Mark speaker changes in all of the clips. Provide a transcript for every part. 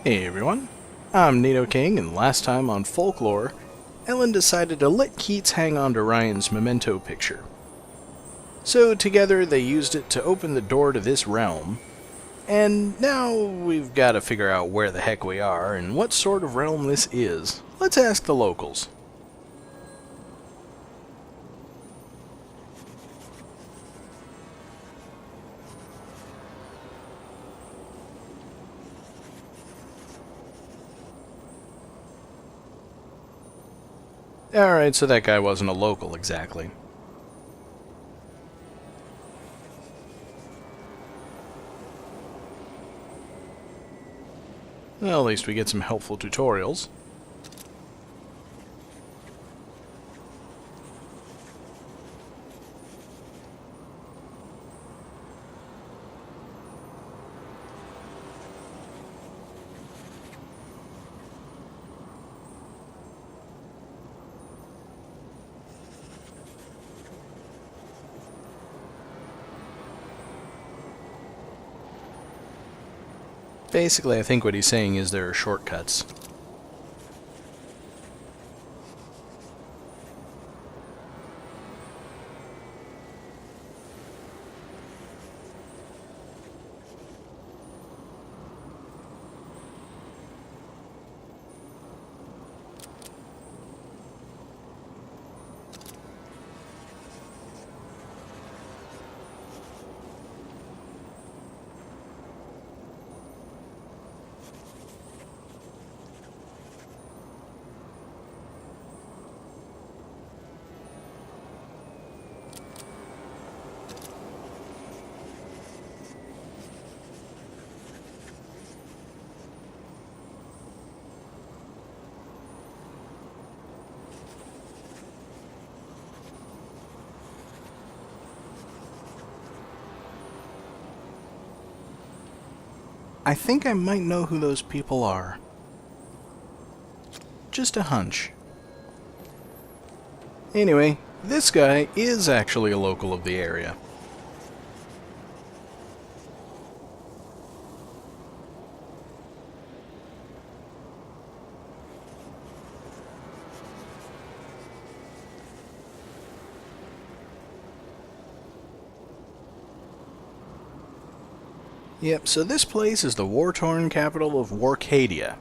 Speaker 1: Hey everyone, I'm Nito King, and last time on Folklore, Ellen decided to let Keats hang on to Ryan's memento picture. So together they used it to open the door to this realm, and now we've got to figure out where the heck we are and what sort of realm this is. Let's ask the locals. Alright, so that guy wasn't a local exactly. Well, at least we get some helpful tutorials. Basically, I think what he's saying is there are shortcuts. I think I might know who those people are. Just a hunch. Anyway, this guy is actually a local of the area. Yep, so this place is the war-torn capital of Warcadia.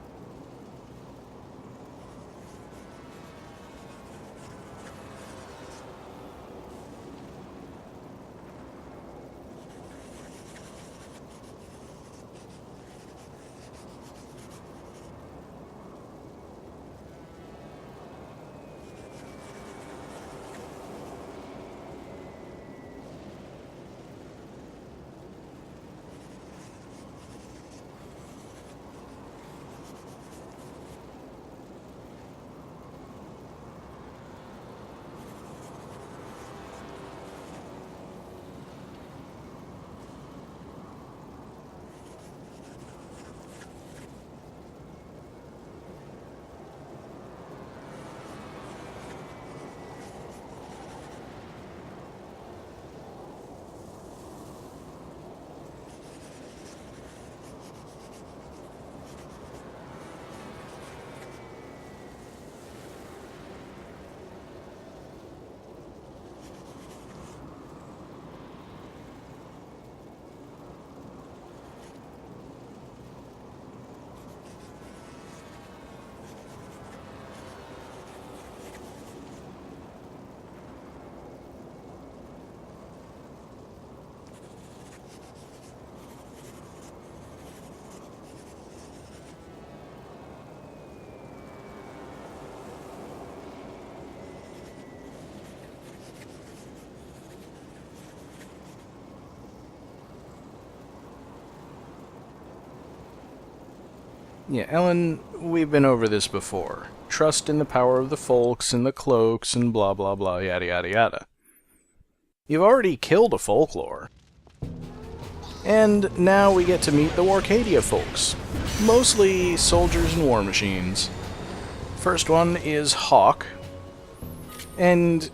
Speaker 1: Yeah, Ellen, we've been over this before. Trust in the power of the folks and the cloaks and blah blah blah yada yada yada. You've already killed a folklore. And now we get to meet the Warcadia folks. Mostly soldiers and war machines. First one is Hawk. And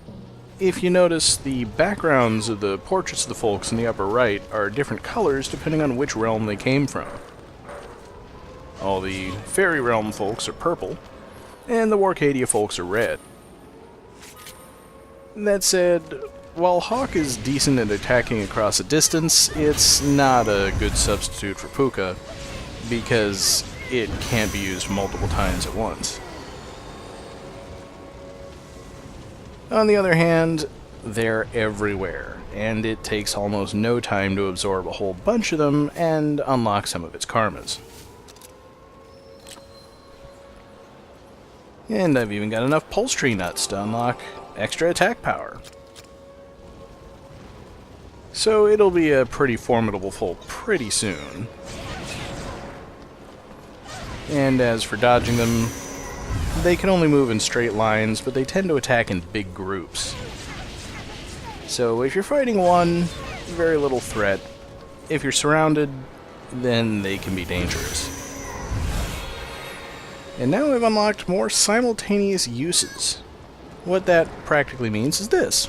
Speaker 1: if you notice, the backgrounds of the portraits of the folks in the upper right are different colors depending on which realm they came from. All the Faery Realm folks are purple, and the Warcadia folks are red. That said, while Hawk is decent at attacking across a distance, it's not a good substitute for Puka, because it can't be used multiple times at once. On the other hand, they're everywhere, and it takes almost no time to absorb a whole bunch of them and unlock some of its karmas. And I've even got enough pulse tree nuts to unlock extra attack power. So it'll be a pretty formidable folk pretty soon. And as for dodging them, they can only move in straight lines, but they tend to attack in big groups. So if you're fighting one, very little threat. If you're surrounded, then they can be dangerous. And now I've unlocked more simultaneous uses. What that practically means is this.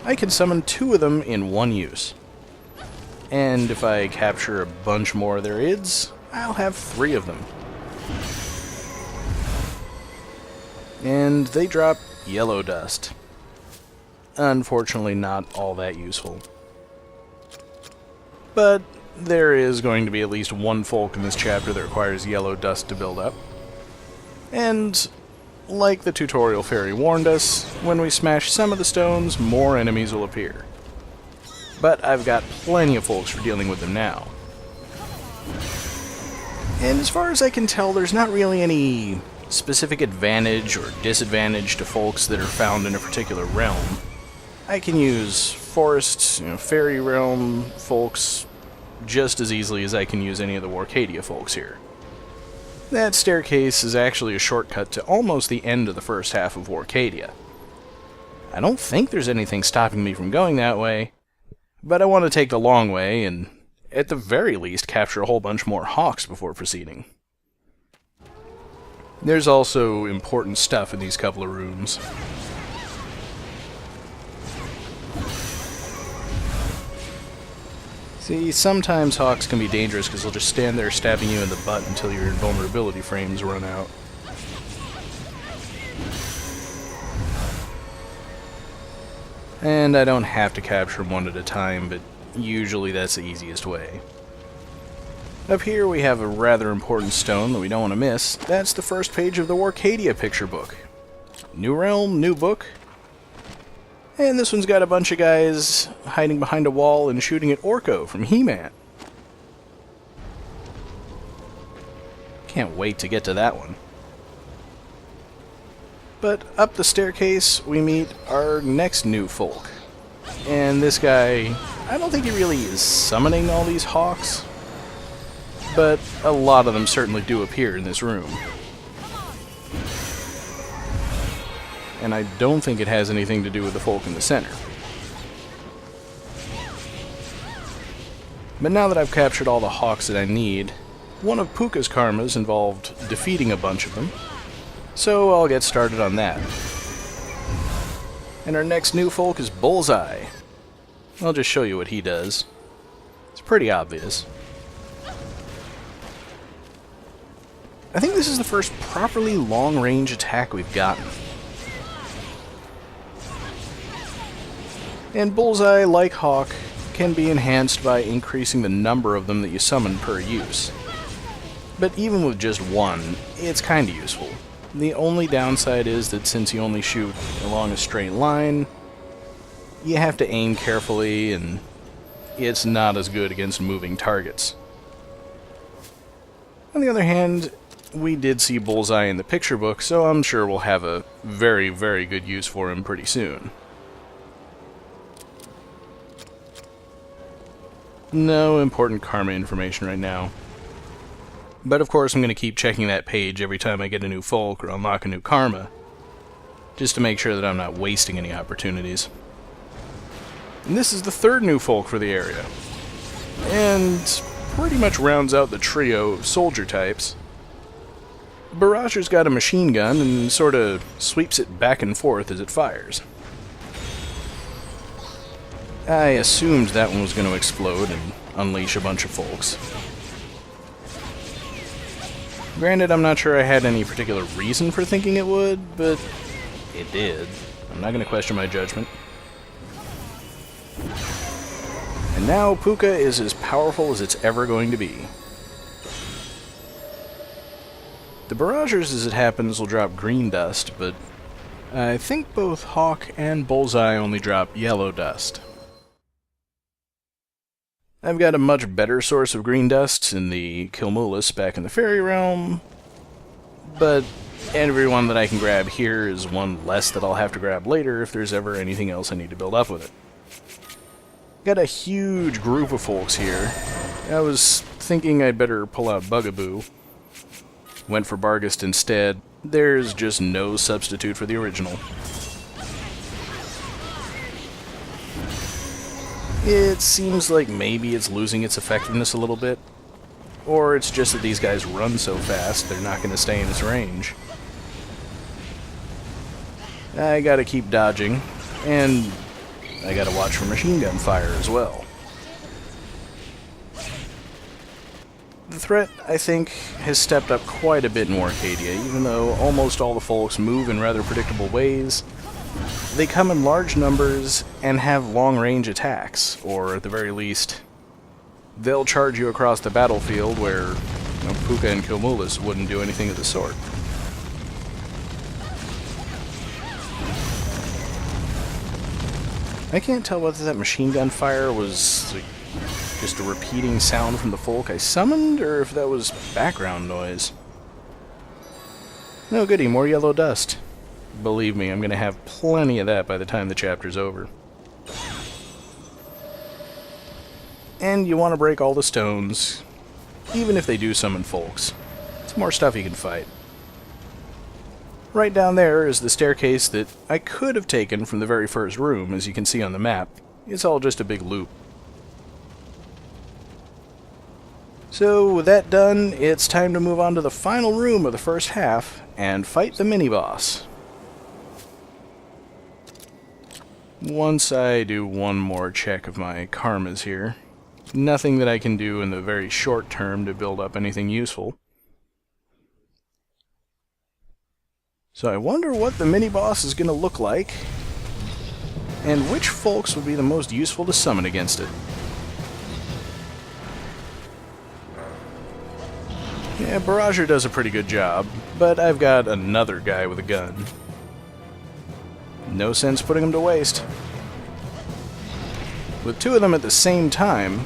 Speaker 1: I can summon 2 of them in one use. And if I capture a bunch more of their ids, I'll have 3 of them. And they drop yellow dust. Unfortunately not all that useful. But there is going to be at least one folk in this chapter that requires yellow dust to build up. And like the tutorial fairy warned us, when we smash some of the stones, more enemies will appear. But I've got plenty of folks for dealing with them now. And as far as I can tell, there's not really any specific advantage or disadvantage to folks that are found in a particular realm. I can use forests, Faery Realm folks just as easily as I can use any of the Warcadia folks here. That staircase is actually a shortcut to almost the end of the first half of Warcadia. I don't think there's anything stopping me from going that way, but I want to take the long way and, at the very least, capture a whole bunch more hawks before proceeding. There's also important stuff in these couple of rooms. See, sometimes hawks can be dangerous because they'll just stand there stabbing you in the butt until your invulnerability frames run out. And I don't have to capture them one at a time, but usually that's the easiest way. Up here we have a rather important stone that we don't want to miss. That's the first page of the Warcadia picture book. New realm, new book. And this one's got a bunch of guys hiding behind a wall and shooting at Orko from He-Man. Can't wait to get to that one. But up the staircase, we meet our next new folk. And this guy, I don't think he really is summoning all these hawks, but a lot of them certainly do appear in this room. And I don't think it has anything to do with the folk in the center. But now that I've captured all the hawks that I need, one of Puka's karmas involved defeating a bunch of them, so I'll get started on that. And our next new folk is Bullseye. I'll just show you what he does. It's pretty obvious. I think this is the first properly long-range attack we've gotten. And Bullseye, like Hawk, can be enhanced by increasing the number of them that you summon per use. But even with just one, it's kinda useful. The only downside is that since you only shoot along a straight line, you have to aim carefully, and it's not as good against moving targets. On the other hand, we did see Bullseye in the picture book, so I'm sure we'll have a very, very good use for him pretty soon. No important karma information right now. But of course I'm going to keep checking that page every time I get a new folk or unlock a new karma, just to make sure that I'm not wasting any opportunities. And this is the third new folk for the area, and pretty much rounds out the trio of soldier types. Barrager's got a machine gun and sort of sweeps it back and forth as it fires. I assumed that one was going to explode and unleash a bunch of folks. Granted, I'm not sure I had any particular reason for thinking it would, but it did. I'm not going to question my judgment. And now Puka is as powerful as it's ever going to be. The Barragers, as it happens, will drop green dust, but I think both Hawk and Bullseye only drop yellow dust. I've got a much better source of green dust in the Kilmulus back in the Faery Realm, but every one that I can grab here is one less that I'll have to grab later if there's ever anything else I need to build up with it. Got a huge group of folks here. I was thinking I'd better pull out Bugaboo. Went for Bargast instead. There's just no substitute for the original. It seems like maybe it's losing its effectiveness a little bit. Or it's just that these guys run so fast, they're not going to stay in its range. I gotta keep dodging, and I gotta watch for machine gun fire as well. The threat, I think, has stepped up quite a bit in Warcadia, even though almost all the folks move in rather predictable ways. They come in large numbers and have long-range attacks, or at the very least, they'll charge you across the battlefield where Puka and Kilmulus wouldn't do anything of the sort. I can't tell whether that machine gun fire was just a repeating sound from the folk I summoned, or if that was background noise. No goody, more yellow dust. Believe me, I'm going to have plenty of that by the time the chapter's over. And you want to break all the stones, even if they do summon folks. It's more stuff you can fight. Right down there is the staircase that I could have taken from the very first room, as you can see on the map. It's all just a big loop. So, with that done, it's time to move on to the final room of the first half, and fight the mini-boss. Once I do one more check of my karmas here, nothing that I can do in the very short term to build up anything useful. So I wonder what the mini-boss is going to look like, and which folks would be the most useful to summon against it. Yeah, Barrager does a pretty good job, but I've got another guy with a gun. No sense putting them to waste. With two of them at the same time,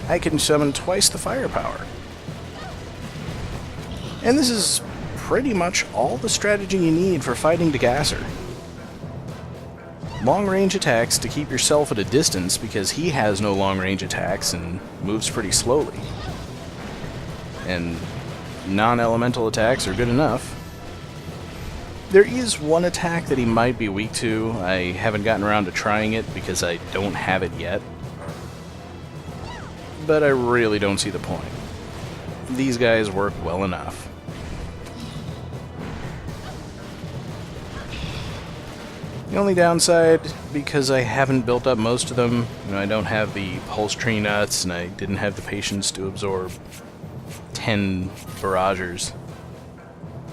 Speaker 1: I can summon twice the firepower. And this is pretty much all the strategy you need for fighting Degasser. Long-range attacks to keep yourself at a distance because he has no long-range attacks and moves pretty slowly. And non-elemental attacks are good enough. There is one attack that he might be weak to. I haven't gotten around to trying it because I don't have it yet. But I really don't see the point. These guys work well enough. The only downside, because I haven't built up most of them, I don't have the pulse tree nuts, and I didn't have the patience to absorb 10 Barragers.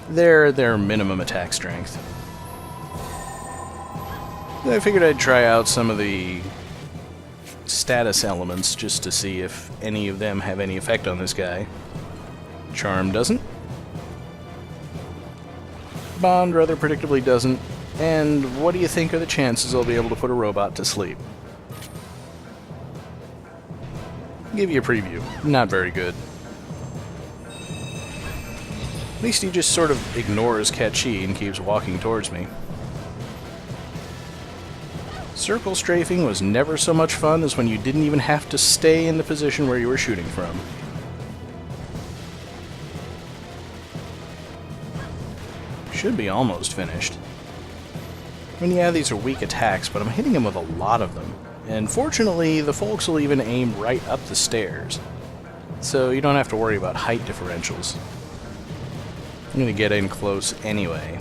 Speaker 1: They're their minimum attack strength. I figured I'd try out some of the status elements just to see if any of them have any effect on this guy. Charm doesn't. Bond rather predictably doesn't. And what do you think are the chances I'll be able to put a robot to sleep? Give you a preview. Not very good. At least he just sort of ignores Catchy and keeps walking towards me. Circle strafing was never so much fun as when you didn't even have to stay in the position where you were shooting from. Should be almost finished. I mean, yeah, these are weak attacks, but I'm hitting him with a lot of them. And fortunately, the folks will even aim right up the stairs. So you don't have to worry about height differentials. I'm gonna get in close anyway.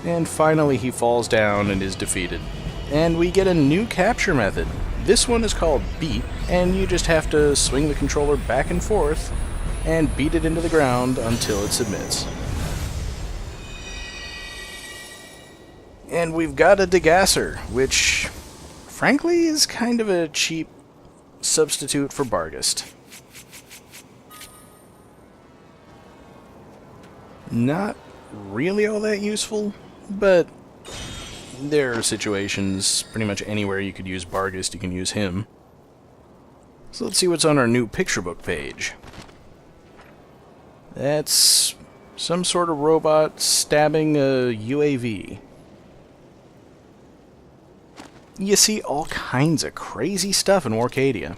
Speaker 1: And finally he falls down and is defeated. And we get a new capture method. This one is called Beat, and you just have to swing the controller back and forth and beat it into the ground until it submits. And we've got a Degasser, which, frankly, is kind of a cheap substitute for Bargest. Not really all that useful, but there are situations pretty much anywhere you could use Bargest, you can use him. So let's see what's on our new picture book page. That's some sort of robot stabbing a UAV. You see all kinds of crazy stuff in Warcadia.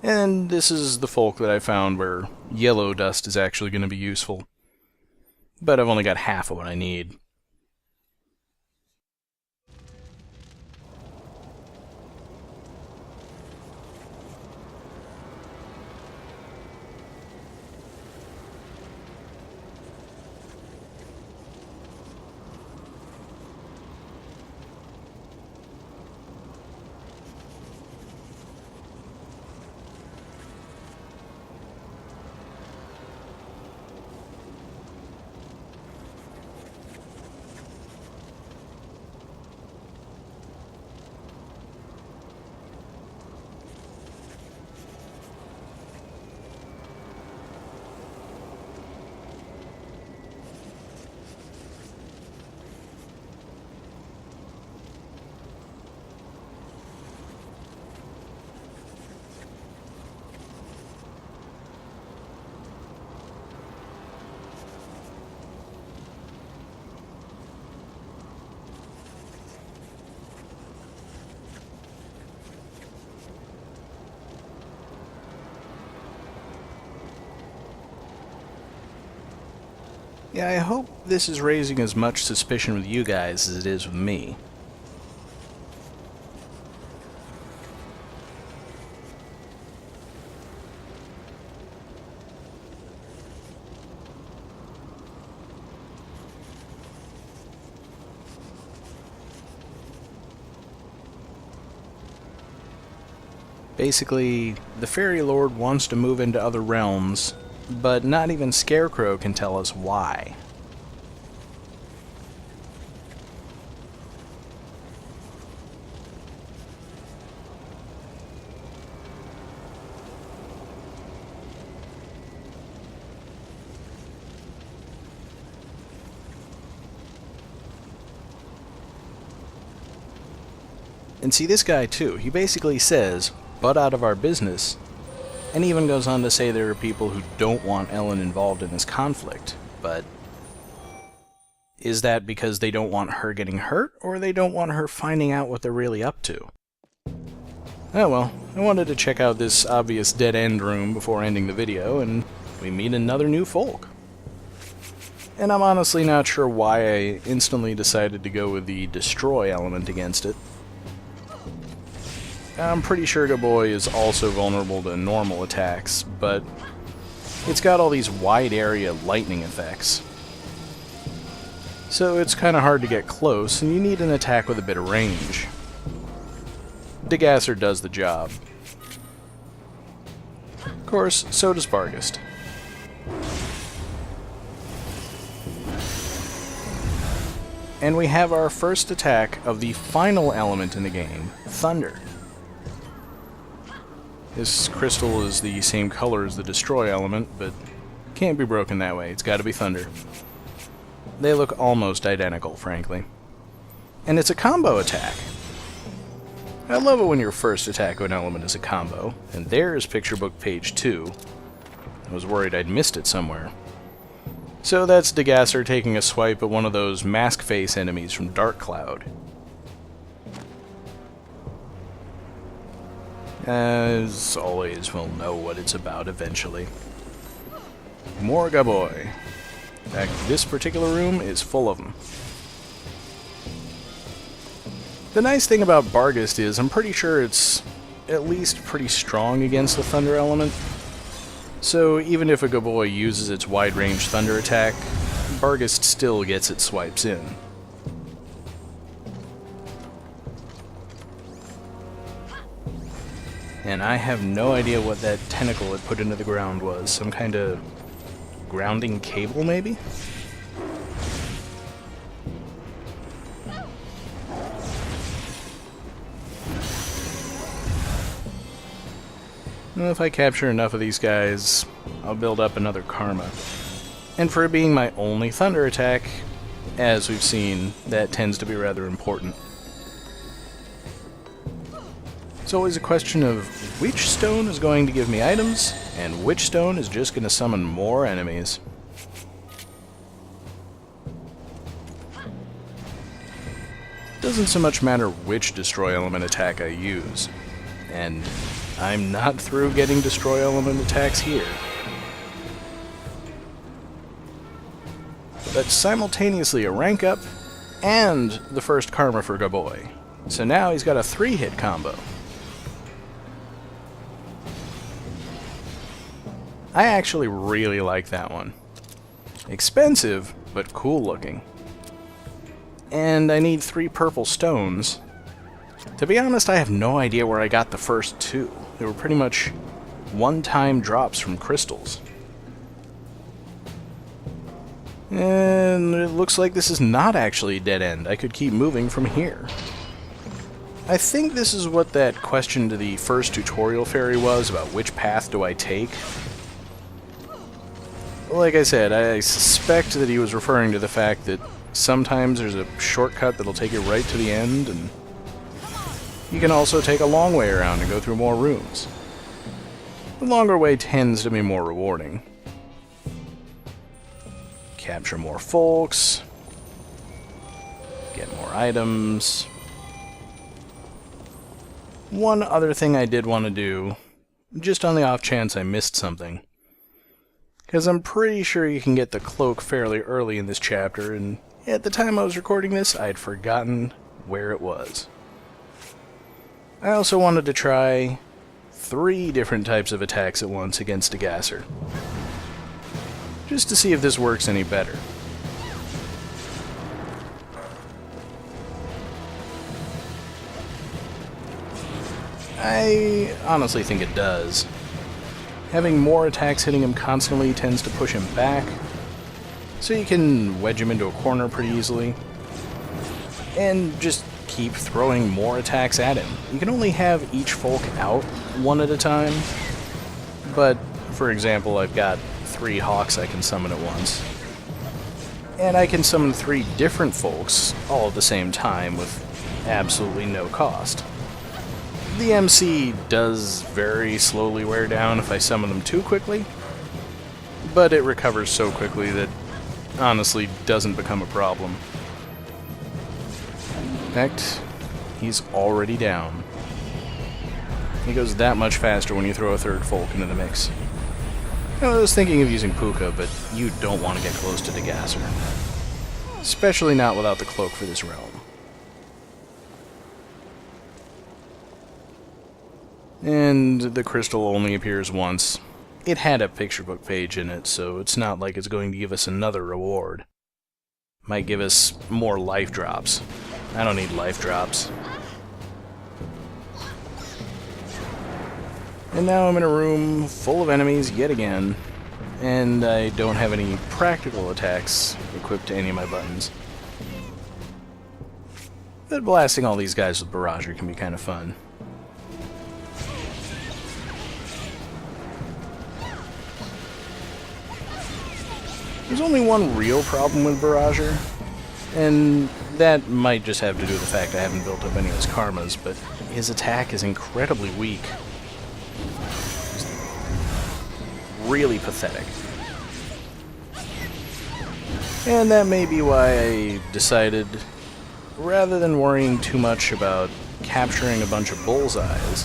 Speaker 1: And this is the folk that I found where yellow dust is actually going to be useful. But I've only got half of what I need. Yeah, I hope this is raising as much suspicion with you guys as it is with me. Basically, the Fairy Lord wants to move into other realms, but not even Scarecrow can tell us why. And see, this guy too, he basically says, "Butt out of our business," and even goes on to say there are people who don't want Ellen involved in this conflict, but is that because they don't want her getting hurt, or they don't want her finding out what they're really up to? Oh well, I wanted to check out this obvious dead-end room before ending the video, and we meet another new folk. And I'm honestly not sure why I instantly decided to go with the destroy element against it. I'm pretty sure Gaboy is also vulnerable to normal attacks, but it's got all these wide area lightning effects. So it's kind of hard to get close, and you need an attack with a bit of range. Degasser does the job. Of course, so does Bargest. And we have our first attack of the final element in the game, Thunder. This crystal is the same color as the destroy element, but can't be broken that way. It's got to be thunder. They look almost identical, frankly. And it's a combo attack. I love it when your first attack of an element is a combo. And there's picture book page 2. I was worried I'd missed it somewhere. So that's Degasser taking a swipe at one of those mask face enemies from Dark Cloud. As always, we'll know what it's about eventually. More Gaboy. In fact, this particular room is full of them. The nice thing about Bargest is I'm pretty sure it's at least pretty strong against the Thunder element. So even if a Gaboy uses its wide-range Thunder attack, Bargest still gets its swipes in. and I have no idea what that tentacle it put into the ground was. Some kind of grounding cable, maybe? Well, if I capture enough of these guys, I'll build up another karma. And for it being my only thunder attack, as we've seen, that tends to be rather important. It's always a question of which stone is going to give me items, and which stone is just going to summon more enemies. It doesn't so much matter which destroy element attack I use, and I'm not through getting destroy element attacks here. That's simultaneously a rank up and the first karma for Gaboy. So now he's got a 3-hit combo. I actually really like that one. Expensive, but cool looking. And I need 3 purple stones. To be honest, I have no idea where I got the first 2. They were pretty much one-time drops from crystals. And it looks like this is not actually a dead end. I could keep moving from here. I think this is what that question to the first tutorial fairy was, about which path do I take. Like I said, I suspect that he was referring to the fact that sometimes there's a shortcut that'll take you right to the end, and you can also take a long way around and go through more rooms. The longer way tends to be more rewarding. Capture more folks, get more items. One other thing I did want to do, just on the off chance I missed something, because I'm pretty sure you can get the cloak fairly early in this chapter, and at the time I was recording this, I had forgotten where it was. I also wanted to try 3 different types of attacks at once against a gasser, just to see if this works any better. I honestly think it does. Having more attacks hitting him constantly tends to push him back, so you can wedge him into a corner pretty easily, and just keep throwing more attacks at him. You can only have each folk out one at a time, but for example, I've got 3 hawks I can summon at once. And I can summon 3 different folks all at the same time with absolutely no cost. The MC does very slowly wear down if I summon them too quickly, but it recovers so quickly that honestly doesn't become a problem. In fact, he's already down. He goes that much faster when you throw a 3rd folk into the mix. I was thinking of using Puka, but you don't want to get close to the gasser. Especially not without the cloak for this realm. And the crystal only appears once. It had a picture book page in it, so it's not like it's going to give us another reward. Might give us more life drops. I don't need life drops. And now I'm in a room full of enemies yet again, and I don't have any practical attacks equipped to any of my buttons. But blasting all these guys with Barrager can be kind of fun. There's only one real problem with Barrager, and that might just have to do with the fact I haven't built up any of his karmas, but his attack is incredibly weak. Really pathetic. And that may be why I decided, rather than worrying too much about capturing a bunch of bullseyes,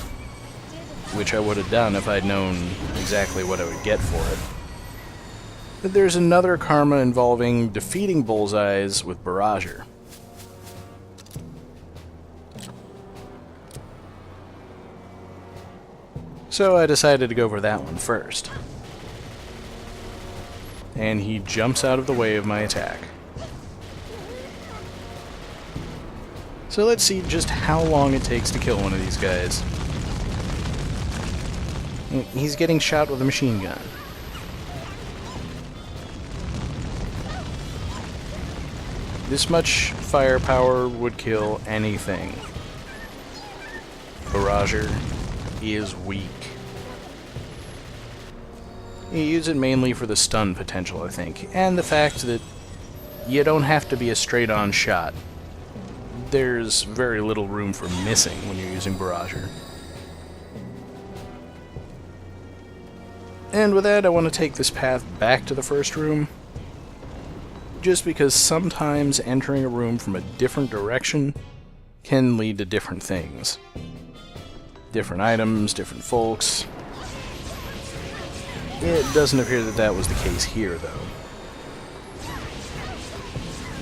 Speaker 1: which I would have done if I'd known exactly what I would get for it, that there's another karma involving defeating bullseyes with Barrager. So I decided to go for that one first. And he jumps out of the way of my attack. So let's see just how long it takes to kill one of these guys. He's getting shot with a machine gun. This much firepower would kill anything. Barrager is weak. You use it mainly for the stun potential, I think, and the fact that you don't have to be a straight-on shot. There's very little room for missing when you're using Barrager. And with that, I want to take this path back to the first room, just because sometimes entering a room from a different direction can lead to different things. Different items, different folks. It doesn't appear that that was the case here, though.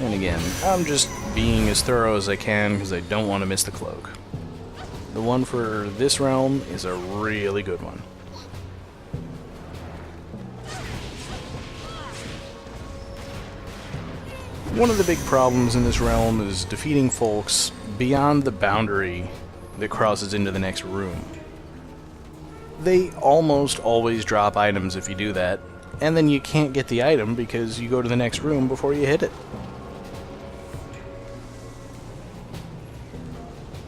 Speaker 1: And again, I'm just being as thorough as I can because I don't want to miss the cloak. The one for this realm is a really good one. One of the big problems in this realm is defeating folks beyond the boundary that crosses into the next room. They almost always drop items if you do that, and then you can't get the item because you go to the next room before you hit it.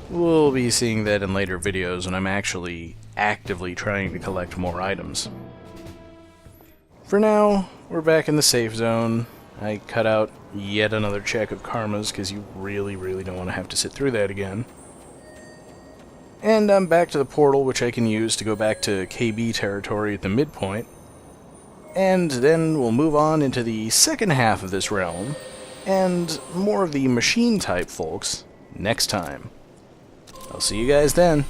Speaker 1: We'll be seeing that in later videos when I'm actually actively trying to collect more items. For now, we're back in the safe zone. I cut out yet another check of karmas because you really don't want to have to sit through that again. And I'm back to the portal, which I can use to go back to KB territory at the midpoint. And then we'll move on into the second half of this realm, and more of the machine-type folks next time. I'll see you guys then.